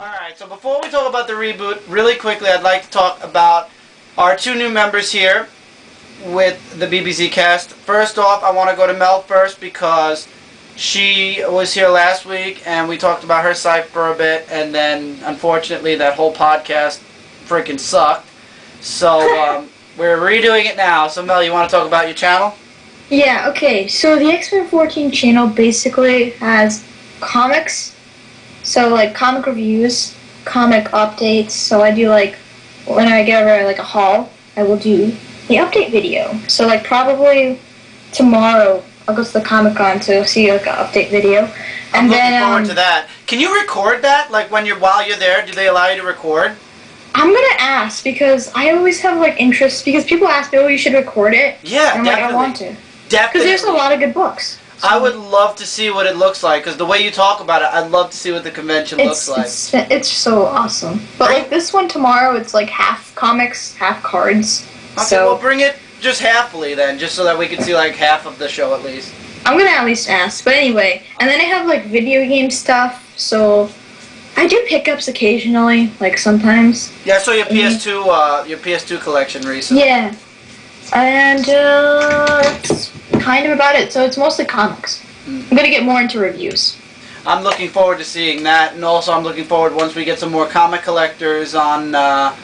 Alright, so before we talk about the reboot, really quickly I'd like to talk about our two new members here with the BBZ Cast. First off, I want to go to Mel first because she was here last week and we talked about her site for a bit, and then unfortunately that whole podcast freaking sucked. So we're redoing it now. So Mel, you want to talk about your channel? Yeah, okay. So the X-Men 14 channel basically has comics. So like comic reviews, comic updates. So I do like, when I get over like a haul, I will do the update video. So like probably tomorrow I'll go to the Comic-Con to see like an update video. I'm looking forward to that. Can you record that? Like while you're there, do they allow you to record? I'm gonna ask because I always have like interest because people ask me, oh, you should record it. Yeah, and I'm definitely. like, I want to. Definitely. Because there's a lot of good books. So. I would love to see what it looks like, because the way you talk about it, I'd love to see what the convention looks like. It's so awesome. But like this one tomorrow, it's like half comics, half cards. Okay, so well bring it just halfly then, just so that we can see like half of the show at least. I'm gonna at least ask. But anyway, and then I have like video game stuff, so I do pickups occasionally, like sometimes. Yeah, I saw your PS2 collection recently. Yeah. And that's kind of about it. So it's mostly comics. I'm gonna get more into reviews. I'm looking forward to seeing that, and also I'm looking forward once we get some more comic collectors on the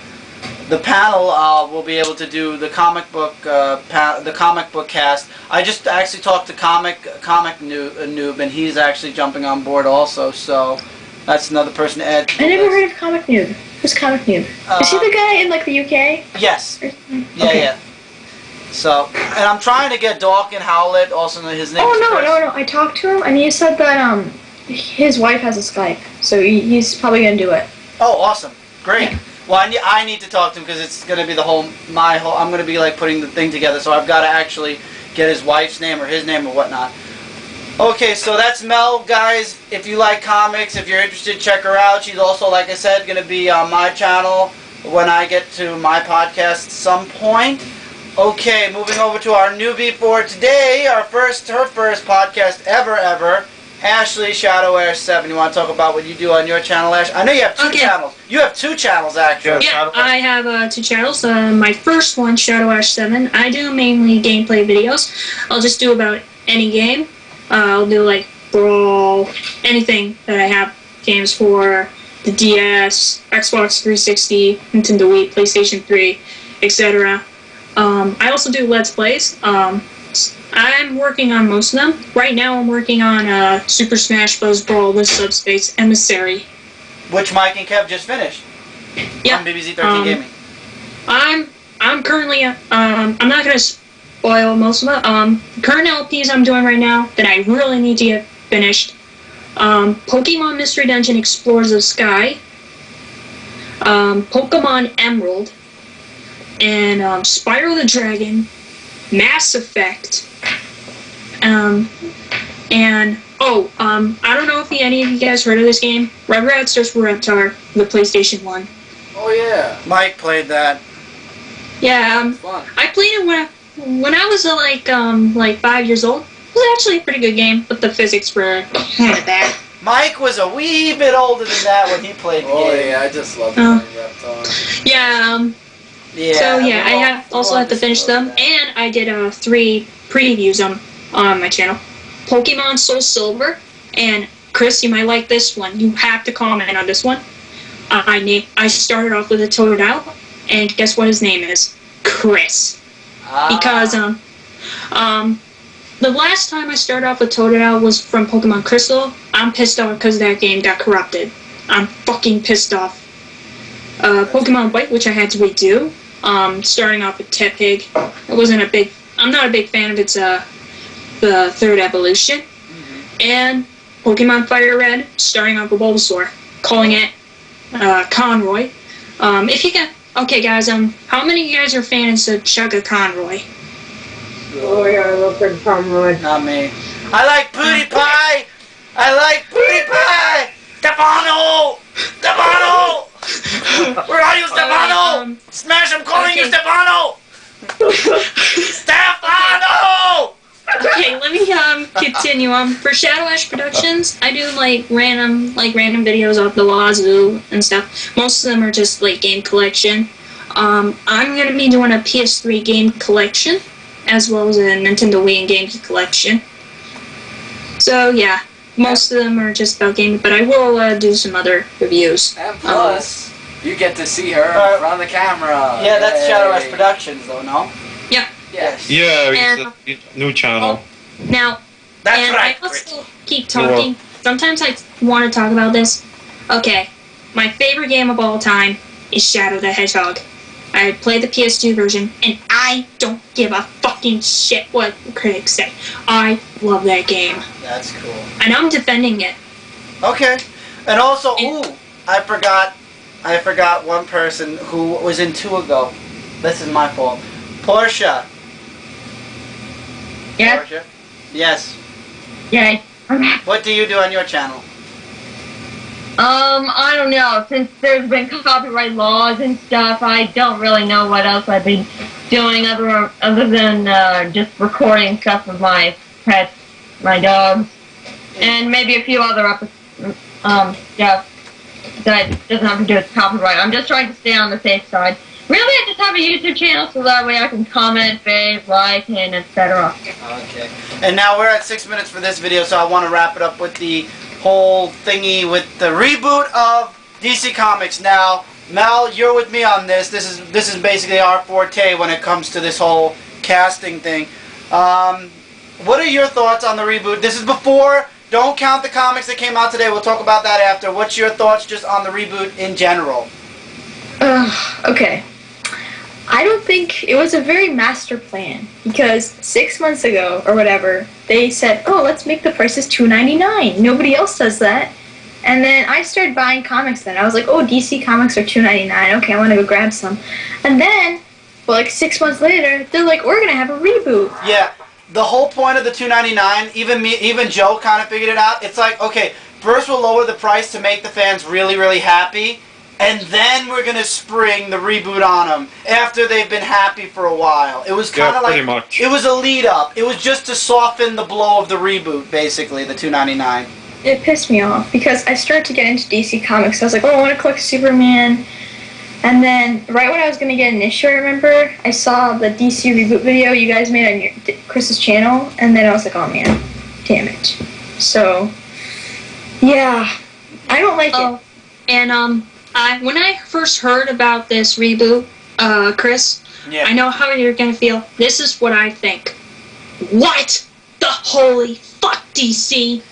panel. We'll be able to do the comic book cast. I just actually talked to Comic Noob, and he's actually jumping on board also. So that's another person to add. I never heard of Comic Noob. Who's Comic Noob? Is he the guy in like the UK? Yes. Yeah, okay. yeah. So, and I'm trying to get Dawkins Howlett, also his name. Oh, no. I talked to him, and he said that his wife has a Skype, so he's probably going to do it. Oh, awesome. Great. Yeah. Well, I need to talk to him because it's going to be I'm going to be like putting the thing together, so I've got to actually get his wife's name or his name or whatnot. Okay, so that's Mel, guys. If you like comics, if you're interested, check her out. She's also, like I said, going to be on my channel when I get to my podcast at some point. Okay, moving over to our newbie for today, her first podcast ever, Ashley Shadow Ash 7. You want to talk about what you do on your channel, Ash? I know you have two channels. You have two channels, actually. Yeah, I have two channels. My first one, Shadow Ash 7, I do mainly gameplay videos. I'll just do about any game. I'll do like Brawl, anything that I have games for, the DS, Xbox 360, Nintendo Wii, PlayStation 3, etc. I also do Let's Plays. I'm working on most of them. Right now I'm working on Super Smash Bros. Brawl with Subspace Emissary. Which Mike and Kev just finished. Yeah. On BBZ 13 Gaming. I'm currently, I'm not going to spoil most of them. Current LPs I'm doing right now that I really need to get finished. Pokemon Mystery Dungeon Explorers of Sky. Pokemon Emerald. And Spyro the Dragon, Mass Effect, I don't know if any of you guys heard of this game, Rugrats vs. Reptar, the PlayStation 1. Oh yeah, Mike played that. Yeah, I played it when I was like 5 years old. It was actually a pretty good game, but the physics were kind of bad. Mike was a wee bit older than that when he played the game. Oh yeah, I just love playing Reptar. Yeah, yeah. So yeah, I also have to finish them, and I did 3 previews on my channel. Pokemon Soul Silver, and Chris, you might like this one. You have to comment on this one. I started off with a Totodile, and guess what his name is? Chris. Because the last time I started off with Totodile was from Pokemon Crystal. I'm pissed off because that game got corrupted. I'm fucking pissed off. Pokemon White, which I had to redo. Starting off with Tepig. I'm not a big fan of its the third evolution. And Pokemon Fire Red, starting off with Bulbasaur, calling it Conroy. Okay guys, how many of you guys are fans of Chugga Conroy? Oh yeah, I love Big Conroy. Not me. I like Pootie Pie! I like Pootie Pie! Stefano! Stefano! Where are you, Stefano? Smash! I'm calling you, Stefano! Stefano! Okay, let me continue. For Shadow Ash Productions, I do like random videos off the wazoo and stuff. Most of them are just like game collection. I'm gonna be doing a PS3 game collection, as well as a Nintendo Wii and GameCube collection. So yeah, most of them are just about gaming, but I will do some other reviews. And plus, you get to see her in front of the camera. Yeah, that's Yay. Shadow Ash Productions, though, no? Yeah. Yes. Yeah, And- it's a new channel. Now, That's and right. I also keep talking. Sometimes I want to talk about this. Okay, my favorite game of all time is Shadow the Hedgehog. I played the PS2 version, and I don't give a fucking shit what critics say. I love that game, That's cool. and I'm defending it. Okay. And also, And- ooh, I forgot one person who was in 2 ago. This is my fault. Portia. Yeah. Portia? Yes. Yeah. What do you do on your channel? I don't know. Since there's been copyright laws and stuff, I don't really know what else I've been doing other than just recording stuff with my pets, my dogs, and maybe a few other stuff that doesn't have to do with copyright. I'm just trying to stay on the safe side. Really, I just have a YouTube channel so that way I can comment, fave, like, and etc. Okay. And now we're at 6 minutes for this video, so I want to wrap it up with the whole thingy with the reboot of DC Comics. Now, Mel, you're with me on this. This is basically our forte when it comes to this whole casting thing. What are your thoughts on the reboot? This is before. Don't count the comics that came out today. We'll talk about that after. What's your thoughts just on the reboot in general? Okay. I don't think it was a very master plan because 6 months ago or whatever they said, "Oh, let's make the prices $2.99." Nobody else says that, and then I started buying comics. Then I was like, "Oh, DC comics are $2.99. Okay, I want to go grab some." And then, well, like 6 months later, they're like, "We're gonna have a reboot." Yeah, the whole point of the $2.99, even Joe kind of figured it out. It's like, okay, first we'll lower the price to make the fans really, really happy. And then we're going to spring the reboot on them after they've been happy for a while. It was kind of pretty like, much. it was a lead up. It was just to soften the blow of the reboot, basically, the $2.99. It pissed me off because I started to get into DC comics. I was like, "Oh, I want to collect Superman." And then right when I was going to get an issue, I remember I saw the DC reboot video you guys made on Chris's channel, and then I was like, "Oh man, damn it." So, yeah, I don't like it. And when I first heard about this reboot, Chris, Yeah. I know how you're gonna feel. This is what I think. What the holy fuck, DC?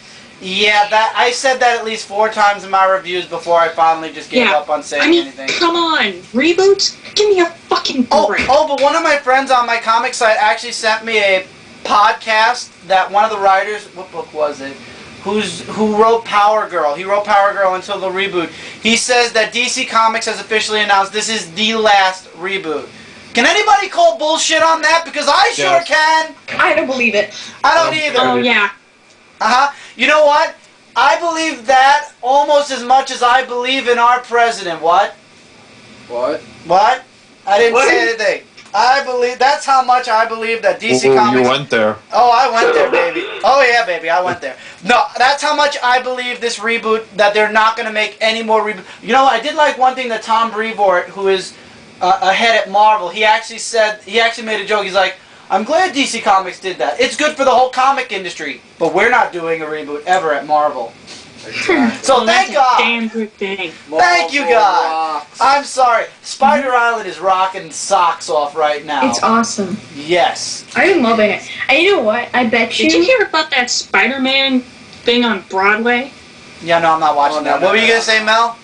Yeah, that I said that at least 4 times in my reviews before I finally just gave up on saying I mean, anything. come on, reboots? Give me a fucking break. But one of my friends on my comic site actually sent me a podcast that one of the writers, what book was it? Who wrote Power Girl. He wrote Power Girl until the reboot. He says that DC Comics has officially announced this is the last reboot. Can anybody call bullshit on that? Because I sure Yes. can. I don't believe it. I don't either. Oh, yeah. You know what? I believe that almost as much as I believe in our president. What? What? What? I didn't What? say anything. I believe, that's how much I believe that DC Ooh, Comics... you went there. Oh, I went there, baby. Oh, yeah, baby, I went there. No, that's how much I believe this reboot, that they're not going to make any more reboot. You know, I did like one thing that Tom Brevoort, who is ahead at Marvel, he actually made a joke. He's like, I'm glad DC Comics did that. It's good for the whole comic industry, but we're not doing a reboot ever at Marvel. So thank That's a God. damn good thing. Thank you, God. Rocks. I'm sorry. Spider Island is rocking socks off right now. It's awesome. Yes. I'm loving it. And you know what? I bet Did you hear about that Spider-Man thing on Broadway? Yeah, no, I'm not watching Oh, no, that. no, What were you no. going to say, Mel?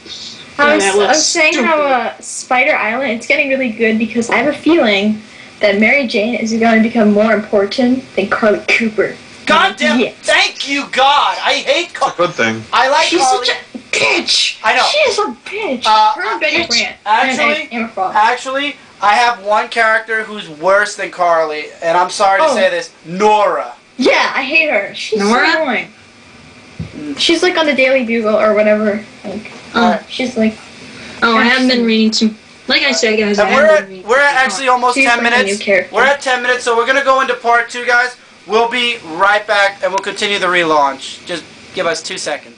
I that was looks saying stupid. how Spider Island, it's getting really good because I have a feeling that Mary Jane is going to become more important than Carly Cooper. God damn Yes. Thank you, God. I hate It's a Carly. good thing. I like She's Carly. such a bitch. I know. She is a bitch. Her and Betty bitch. Grant. Actually- and Emma Frost. Actually, I have one character who's worse than Carly, and I'm sorry to Oh. say this, Nora. Yeah, I hate her. She's Nora? so annoying. She's like on the Daily Bugle or whatever. Like, she's like. Oh, I haven't been reading too... Like I said, guys, I And haven't been reading we're at too much. actually almost She's 10 like a new minutes. character. We're at 10 minutes, so we're going to go into part 2, guys. We'll be right back and we'll continue the relaunch. Just give us 2 seconds.